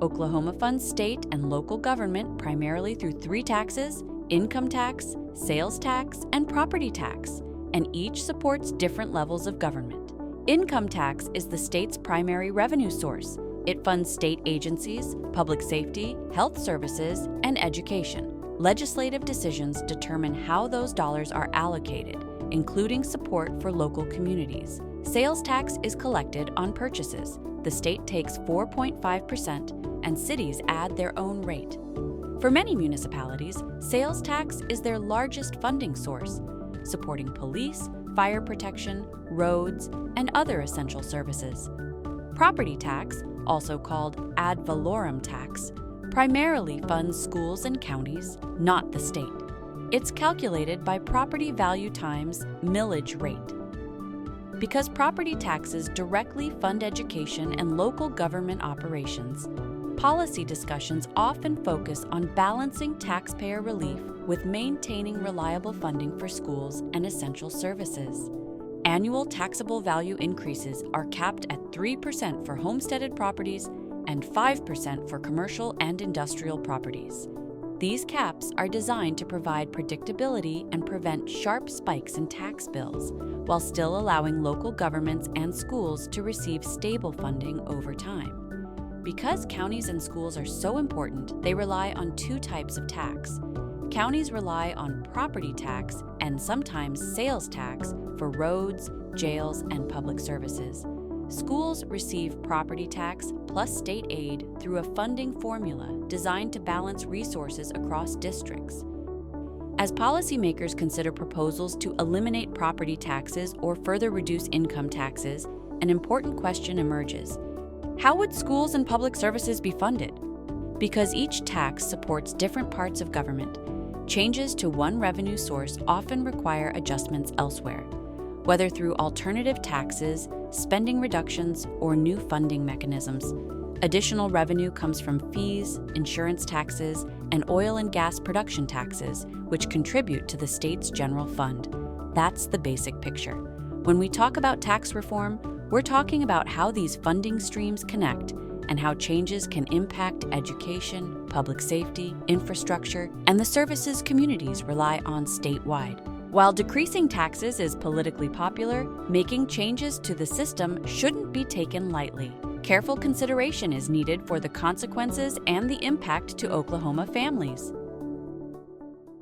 Oklahoma funds state and local government primarily through three taxes: income tax, sales tax, and property tax, and each supports different levels of government. Income tax is the state's primary revenue source. It funds state agencies, public safety, health services, and education. Legislative decisions determine how those dollars are allocated, including support for local communities. Sales tax is collected on purchases. The state takes 4.5%, and cities add their own rate. For many municipalities, sales tax is their largest funding source, supporting police, fire protection, roads, and other essential services. Property tax, also called ad valorem tax, primarily funds schools and counties, not the state. It's calculated by property value times millage rate. Because property taxes directly fund education and local government operations, policy discussions often focus on balancing taxpayer relief with maintaining reliable funding for schools and essential services. Annual taxable value increases are capped at 3% for homesteaded properties and 5% for commercial and industrial properties. These caps are designed to provide predictability and prevent sharp spikes in tax bills, while still allowing local governments and schools to receive stable funding over time. Because counties and schools are so important, they rely on two types of tax. Counties rely on property tax and sometimes sales tax for roads, jails, and public services. Schools receive property tax plus state aid through a funding formula designed to balance resources across districts. As policymakers consider proposals to eliminate property taxes or further reduce income taxes, an important question emerges. How would schools and public services be funded? Because each tax supports different parts of government, changes to one revenue source often require adjustments elsewhere, whether through alternative taxes, spending reductions, or new funding mechanisms. Additional revenue comes from fees, insurance taxes, and oil and gas production taxes, which contribute to the state's general fund. That's the basic picture. When we talk about tax reform, we're talking about how these funding streams connect and how changes can impact education, public safety, infrastructure, and the services communities rely on statewide. While decreasing taxes is politically popular, making changes to the system shouldn't be taken lightly. Careful consideration is needed for the consequences and the impact to Oklahoma families.